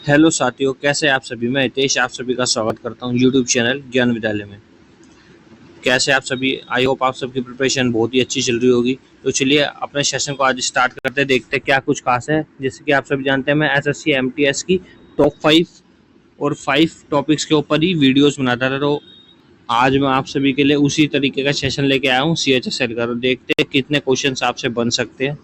Hello साथियों, कैसे हैं आप सभी। मैं हितेश आप सभी का स्वागत करता हूं यूट्यूब चैनल ज्ञान विद्यालय में। कैसे आप सभी, आई होप आप सबकी प्रिपरेशन बहुत ही अच्छी चल रही होगी। तो चलिए अपने सेशन को आज स्टार्ट करते हैं, देखते हैं क्या कुछ खास है। जैसे कि आप सभी जानते हैं, मैं एसएससी एमटीएस की टॉप 5 और 5 टॉपिक्स के ऊपर ही वीडियोज़ बनाता था। तो आज मैं आप सभी के लिए उसी तरीके का सेशन लेके आया हूँ CHSL का। तो देखते हैं कितने क्वेश्चन आपसे बन सकते हैं।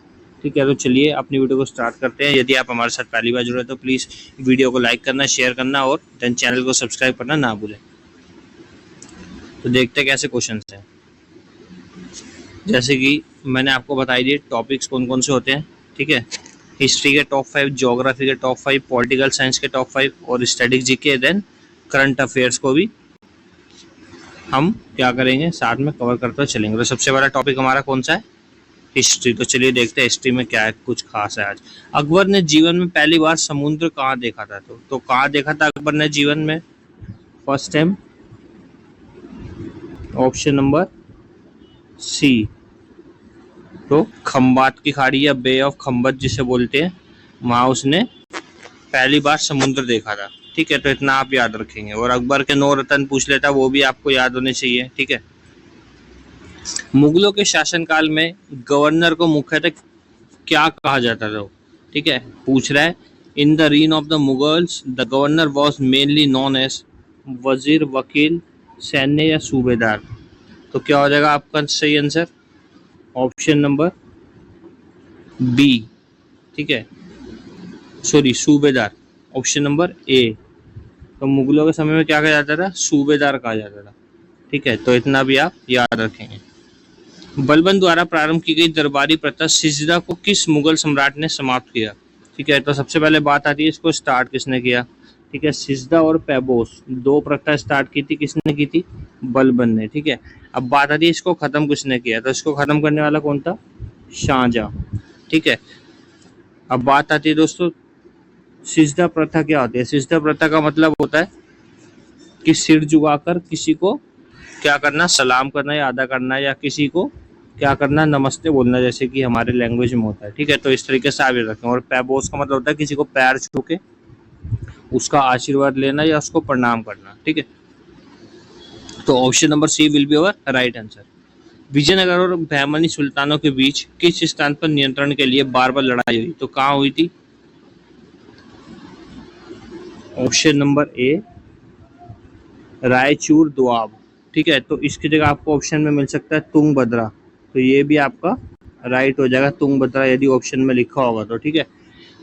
ठीक है, तो चलिए अपनी वीडियो को स्टार्ट करते हैं। यदि आप हमारे साथ पहली बार जुड़े तो प्लीज़ वीडियो को लाइक करना, शेयर करना और देन चैनल को सब्सक्राइब करना ना भूलें। तो देखते हैं कैसे क्वेश्चन हैं। जैसे कि मैंने आपको बताई दिए टॉपिक्स कौन कौन से होते हैं। ठीक है, हिस्ट्री के टॉप 5, ज्योग्राफी के टॉप 5, पॉलिटिकल साइंस के टॉप 5 और static GK, then current affairs को भी हम क्या करेंगे, साथ में कवर करते चलेंगे। तो सबसे बड़ा टॉपिक हमारा कौन सा है, हिस्ट्री। तो चलिए देखते हैं हिस्ट्री में क्या है, कुछ खास है आज। अकबर ने जीवन में पहली बार समुद्र कहाँ देखा था? तो कहाँ देखा था अकबर ने जीवन में first time? Option number C, तो खंबात की खाड़ी या बे ऑफ खंबत जिसे बोलते हैं, वहां उसने पहली बार समुद्र देखा था। ठीक है, तो इतना आप याद रखेंगे। और अकबर के 9 रत्न पूछ लेता, वो भी आपको याद होने चाहिए। ठीक है, मुगलों के शासनकाल में गवर्नर को मुख्यतः क्या कहा जाता था? ठीक है, पूछ रहा है in the reign of the Mughals the governor was mainly known as वजीर, वकील, सैन्य या सूबेदार। तो क्या हो जाएगा आपका सही आंसर? Option number B. ठीक है, सॉरी सूबेदार, ऑप्शन नंबर ए। तो मुगलों के समय में क्या कहा जाता था? सूबेदार कहा जाता था। ठीक है, तो इतना भी आप याद रखेंगे। बलबन द्वारा प्रारंभ की गई दरबारी प्रथा सिजदा को किस मुगल सम्राट ने समाप्त किया? ठीक है, तो सबसे पहले बात आती है इसको स्टार्ट किसने किया। ठीक है, सिजदा और पैबोस, 2 प्रथा स्टार्ट की थी, किसने की थी? बलबन ने। ठीक है, अब बात आती है इसको खत्म किसने किया? तो इसको खत्म करने वाला कौन था? शाहजहां। ठीक है, अब बात आती है दोस्तों, सिजदा प्रथा क्या होती है? सिजदा प्रथा का मतलब होता है कि सिर झुकाकर किसी को क्या करना, सलाम करना या अदा करना, या किसी को क्या करना, नमस्ते बोलना, जैसे कि हमारे लैंग्वेज में होता है। ठीक है, तो इस तरीके से आप ये रखें। और पैबोस का मतलब होता है किसी को पैर छू के उसका आशीर्वाद लेना या उसको प्रणाम करना। ठीक है, तो option number C will be our right answer. Vijayanagar और बहमनी सुल्तानों के बीच किस स्थान पर नियंत्रण के लिए बार बार लड़ाई हुई? तो कहाँ हुई थी? Option number A, Raichur Doab. ठीक है, तो इसकी जगह आपको ऑप्शन में मिल सकता है तुंगभद्रा। तो ये भी आपका राइट हो जाएगा, तुंगभद्रा, यदि ऑप्शन में लिखा होगा तो। ठीक है,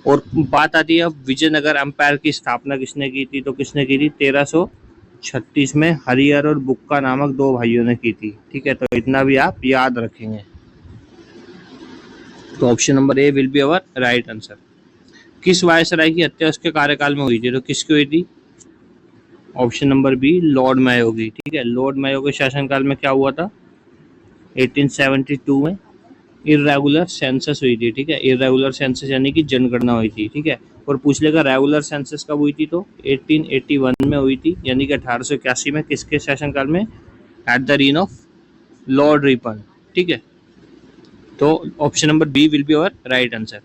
और बात आती है अब विजयनगर एम्पायर की स्थापना किसने की थी? तो किसने की थी? 1336 में हरिहर और बुक्का नामक 2 भाइयों ने की थी। ठीक है, तो इतना भी आप याद रखेंगे। तो option number A will be our right answer. किस वायसराय की हत्या उसके कार्यकाल में हुई थी? तो किसकी हुई थी? ऑप्शन नंबर बी, लॉर्ड मायो की। ठीक है, लॉर्ड मायो के शासनकाल में क्या हुआ था? 1872 में इरेगुलर सेंसस हुई थी। ठीक है, इरेगुलर सेंसस यानी कि जनगणना हुई थी। ठीक है, और पूछ लेगा रेगुलर सेंसस कब हुई थी? तो 1881 में हुई थी, यानी कि 1881 में। किसके शासनकाल में? At the reign of lord Ripon. ठीक है, तो option number B will be our right answer.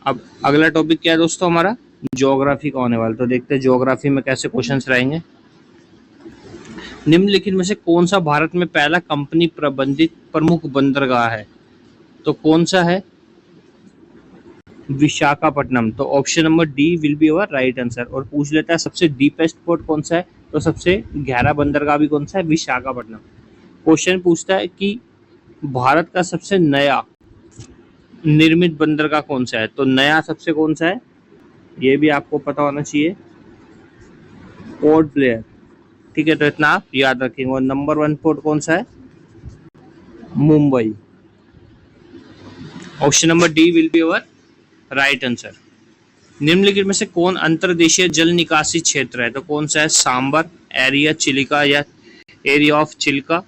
अब अगला टॉपिक क्या है दोस्तों हमारा? ज्योग्राफी का होने वाला। तो देखते हैं ज्योग्राफी में कैसे क्वेश्चंस रहेंगे। निम्नलिखित में से कौन सा भारत में पहला कंपनी प्रबंधित प्रमुख बंदरगाह है? तो कौन सा है? विशाखापट्टनम। तो option number D will be our right answer. और पूछ लेता है सबसे डीपेस्ट पोर्ट कौन सा है? तो सबसे गहरा बंदरगाह भी कौन सा है? विशाखापट्टनम। क्वेश्चन पूछता है कि भारत का सबसे नया निर्मित बंदरगाह कौन सा है? तो नया सबसे कौन सा है, ये भी आपको पता होना चाहिए। Port Blair. ठीक है, तो इतना आप याद रखेंगे। और नंबर 1 पोर्ट कौन सा है? Mumbai. Option number D will be our right answer. निम्नलिखित में से कौन अंतर्देशीय जल निकासी क्षेत्र है? तो कौन सा है? सांबर, एरिया चिलिका या एरिया ऑफ चिल्का,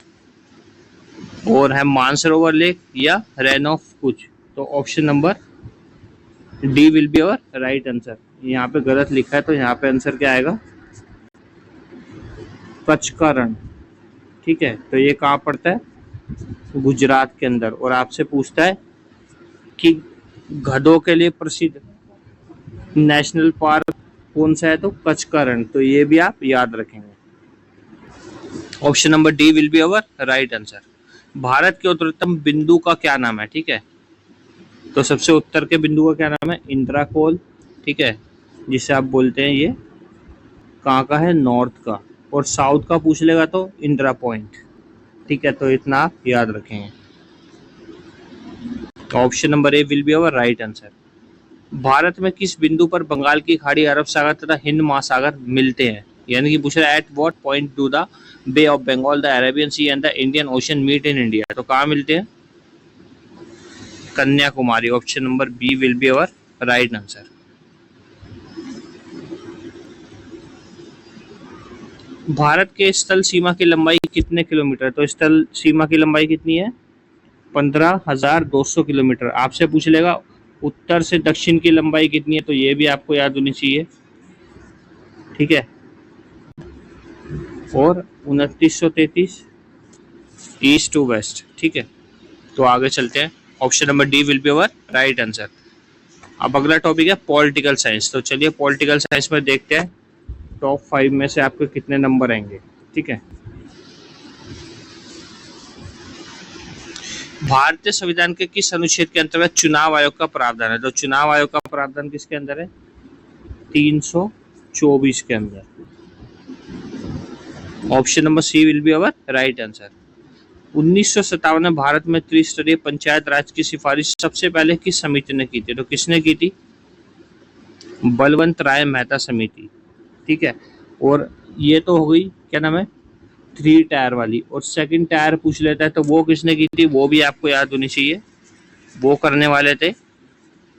और है मानसरोवर लेक या रैन ऑफ कुछ। तो option number D will be our right answer. यहाँ पे गलत लिखा है, तो यहाँ पे आंसर क्या आएगा? कच्छ का रण। ठीक है, तो ये कहाँ पड़ता है? गुजरात के अंदर। और आपसे पूछता है कि गधों के लिए प्रसिद्ध नेशनल पार्क कौन सा है, तो कच्छ का रण, तो ये भी आप याद रखेंगे। Option number D will be our right answer. Bharat के उत्तरतम बिंदु का क्या नाम है, ठीक है, तो सबसे उत्तर के बिंदु का क्या नाम है, इंदिरा कोल, ठीक है, जिसे आप बोलते हैं ये कहाँ का है, नॉर्थ का, और साउथ का पूछ लेगा तो इंदिरा पॉइंट, ठीक है, तो इतना आप याद रखेंगे। Option number A will be our right answer. Bharat में किस बिंदु पर बंगाल की खाड़ी, अरब सागर तथा हिंद महासागर मिलते हैं, यानी कि पूछ रहा है at what point do the Bay of Bengal, the Arabian Sea and the Indian Ocean meet in India, तो कहाँ मिलते हैं, Kanyakumari. Option number B will be our right answer. Bharat के स्थल सीमा की लंबाई कितने किलोमीटर, तो स्थल सीमा की लंबाई कितनी है, 15,200 किलोमीटर। आपसे पूछ लेगा उत्तर से दक्षिण की लंबाई कितनी है, तो ये भी आपको याद होनी चाहिए, ठीक है, और 2933 ईस्ट टू वेस्ट, ठीक है। तो आगे चलते हैं, option number D will be our right answer. अब अगला टॉपिक है पॉलिटिकल साइंस, तो चलिए पॉलिटिकल साइंस में देखते हैं टॉप 5 में से आपके कितने नंबर आएंगे, ठीक है। भारतीय संविधान के किस अनुच्छेद के अंतर्गत चुनाव आयोग का प्रावधान है, तो चुनाव आयोग का प्रावधान किसके अंदर है, 324 के अंदर। Option number C will be our right answer. 1957 में भारत में त्रिस्तरीय पंचायत राज की सिफारिश सबसे पहले किस समिति ने की थी, तो किसने की थी, बलवंत राय मेहता समिति, ठीक है। और ये तो हो गई क्या नाम है 3 टायर वाली, और सेकंड टायर पूछ लेता है तो वो किसने की थी, वो भी आपको याद होनी चाहिए, वो करने वाले थे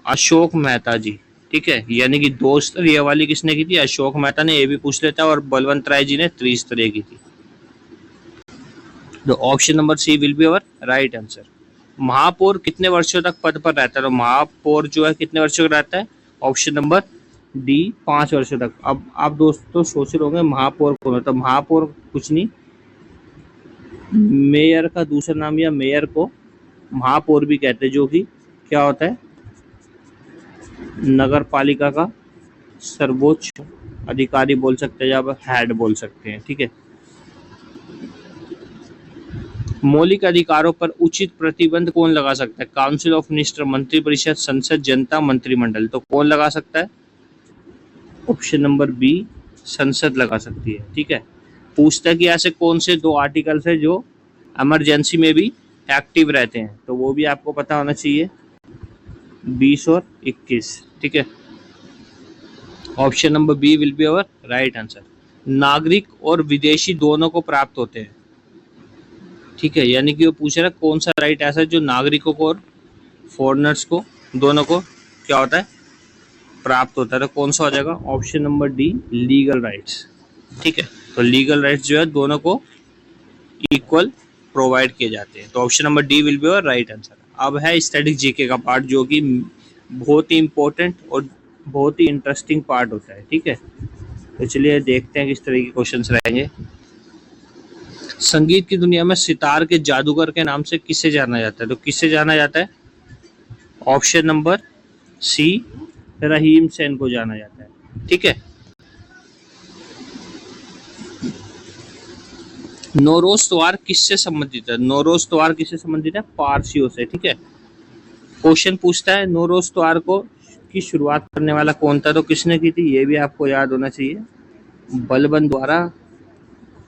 अशोक मेहता जी, ठीक है, यानी कि 2 स्तरीय वाली किसने की थी, अशोक मेहता ने, ये भी पूछ लेता है, और बलवंत राय जी ने 3 स्तरीय की थी। तो option number C will be our right answer. महापौर कितने वर्षों तक पद पर रहता है, तो महापौर जो है कितने वर्षों का रहता है, ऑप्शन नंबर डी 5 वर्षों तक। अब आप दोस्तों सोच रहे होंगे महापौर कौन होता है, महापौर कुछ नहीं, मेयर का दूसरा नाम, या मेयर को महापौर भी कहते हैं, जो कि क्या होता है, नगर पालिका का सर्वोच्च अधिकारी बोल सकते हैं, या आप हेड बोल सकते हैं, ठीक है। मौलिक अधिकारों पर उचित प्रतिबंध कौन लगा सकता है, काउंसिल ऑफ मिनिस्टर, मंत्रिपरिषद, संसद, जनता, मंत्रिमंडल, तो कौन लगा सकता है, ऑप्शन नंबर बी संसद लगा सकती है, ठीक है। पूछता है कि ऐसे कौन से 2 आर्टिकल्स है जो इमरजेंसी में भी एक्टिव रहते हैं, तो वो भी आपको पता होना चाहिए, 20 और 21, ठीक है। Option number B will be our right answer. नागरिक और विदेशी दोनों को प्राप्त होते हैं, ठीक है, यानी कि वो पूछ रहा है कौन सा राइट ऐसा है जो नागरिकों को और फॉरेनर्स को दोनों को क्या होता है, प्राप्त होता है, तो कौन सा हो जाएगा, option number D legal rights, ठीक है। तो लीगल राइट्स जो है दोनों को इक्वल प्रोवाइड किए जाते हैं, तो option number D will be our right answer. अब है स्टैटिक जीके का पार्ट, जो कि बहुत ही इंपॉर्टेंट और बहुत ही इंटरेस्टिंग पार्ट होता है, ठीक है। तो चलिए देखते हैं किस तरह के क्वेश्चंस रहेंगे। संगीत की दुनिया में सितार के जादूगर के नाम से किसे जाना जाता है, तो किसे जाना जाता है, ऑप्शन नंबर सी रहीम सेन को जाना जाता है, ठीक है। नौरोज त्योहार किससे संबंधित है, नौरोज त्योहार किससे संबंधित है, पारसियों से, ठीक है। क्वेश्चन पूछता है नौरोज त्योहार को की शुरुआत करने वाला कौन था, तो किसने की थी, ये भी आपको याद होना चाहिए, बलबन द्वारा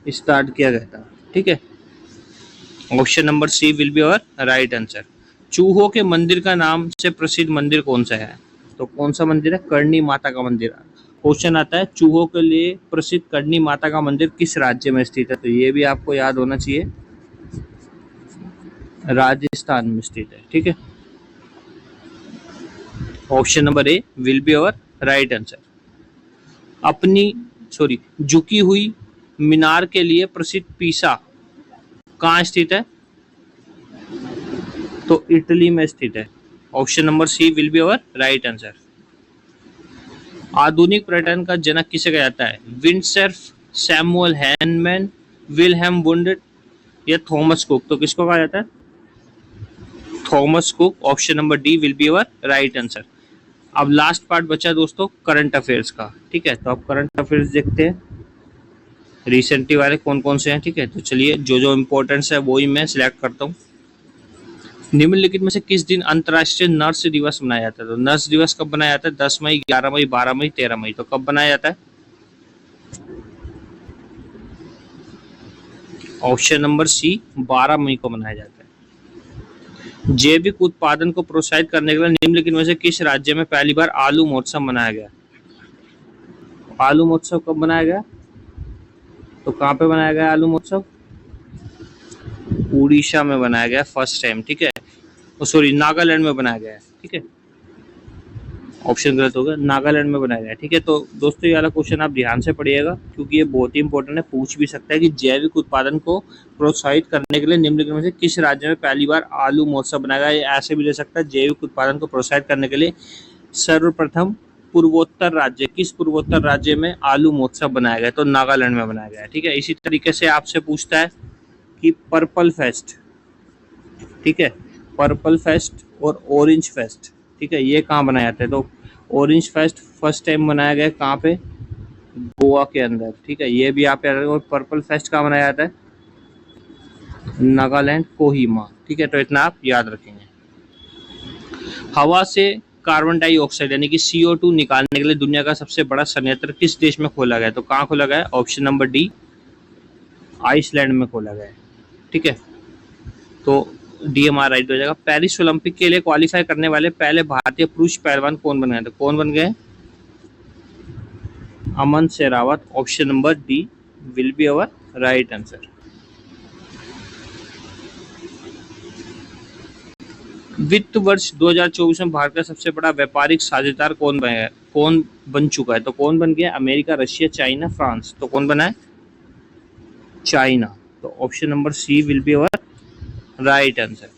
स्टार्ट किया गया था, ठीक है। Option number C will be our right answer. चूहों के मंदिर का नाम से प्रसिद्ध मंदिर कौन सा है, तो कौन सा मंदिर है, करणी माता का मंदिर। क्वेश्चन आता है चूहों के लिए प्रसिद्ध करणी माता का मंदिर किस राज्य में स्थित है, तो ये भी आपको याद होना चाहिए, राजस्थान में स्थित है, ठीक है। Option number A will be our right answer. अपनी झुकी हुई मीनार के लिए प्रसिद्ध पीसा कहाँ स्थित है, तो इटली में स्थित है। Option number C will be our right answer. आधुनिक पर्यटन का जनक किसे कहा जाता है, विंडसर्फ, सैमुअल हैनमैन, विल्हेम वुंड या थॉमस कुक, तो किसको कहा जाता है, Thomas Cook. Option number D will be our right answer. अब लास्ट पार्ट बचा दोस्तों करंट अफेयर्स का, ठीक है। तो अब करंट अफेयर्स देखते हैं रिसेंटली वाले कौन कौन से हैं, ठीक है। तो चलिए जो जो इम्पोर्टेंस है वही मैं सिलेक्ट करता हूँ। निम्नलिखित में से किस दिन अंतर्राष्ट्रीय नर्स दिवस मनाया जाता है? तो नर्स दिवस कब बनाया जाता है? 10 मई, 11 मई, 12 मई, 13 मई। तो कब बनाया जाता है? ऑप्शन नंबर सी 12 मई को मनाया जाता है। जैविक उत्पादन को प्रोत्साहित करने के लिए निम्नलिखित में से किस राज्य में पहली बार आलू महोत्सव मनाया गया? आलू महोत्सव कब बनाया गया? तो कहाँ पे बनाया गया आलू महोत्सव? उड़ीसा में बनाया गया फर्स्ट टाइम, ठीक है। सॉरी, नागालैंड में बनाया गया है, ठीक है। ऑप्शन गलत हो गया, नागालैंड में बनाया गया है, ठीक है। तो दोस्तों ये वाला क्वेश्चन आप ध्यान से पढ़िएगा क्योंकि ये बहुत ही इंपॉर्टेंट है, पूछ भी सकता है कि जैविक उत्पादन को प्रोत्साहित करने के लिए निम्नलिखित में से किस राज्य में पहली बार आलू महोत्सव बनाया गया? ऐसे भी ले सकता है जैविक उत्पादन को प्रोत्साहित करने के लिए सर्वप्रथम पूर्वोत्तर राज्य, किस पूर्वोत्तर राज्य में आलू महोत्सव बनाया गया? तो नागालैंड में बनाया गया है, ठीक है। इसी तरीके से आपसे पूछता है कि पर्पल फेस्ट, ठीक है, पर्पल फेस्ट और ऑरेंज फेस्ट, ठीक है, ये कहाँ बनाया जाता है? तो ऑरेंज फेस्ट फर्स्ट टाइम बनाया गया कहाँ पे? गोवा के अंदर, ठीक है। ये भी आप याद रखो। पर्पल फेस्ट कहाँ बनाया जाता है? नागालैंड, कोहिमा, ठीक है। तो इतना आप याद रखेंगे। हवा से कार्बन डाइऑक्साइड यानी कि CO2 निकालने के लिए दुनिया का सबसे बड़ा संयंत्र किस देश में खोला गया? तो कहाँ खोला गया है? ऑप्शन नंबर डी आइसलैंड में खोला गया है, ठीक है। तो डी हमारा राइट हो जाएगा। पेरिस ओलंपिक के लिए क्वालिफाई करने वाले पहले भारतीय पुरुष पहलवान कौन बन गए? तो कौन बन गए? Aman Sherawat. Option number D will be our right answer. वित्त वर्ष 2024 में भारत का सबसे बड़ा व्यापारिक साझेदार कौन बन चुका है? तो कौन बन गया? America, Russia, China, France. तो कौन बना है? चाइना। तो option number C will be our right answer.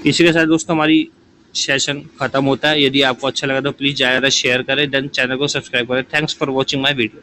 इसी के साथ दोस्तों हमारी सेशन खत्म होता है। यदि आपको अच्छा लगा तो प्लीज ज़्यादा शेयर करें, देन चैनल को सब्सक्राइब करें। Thanks for watching my video.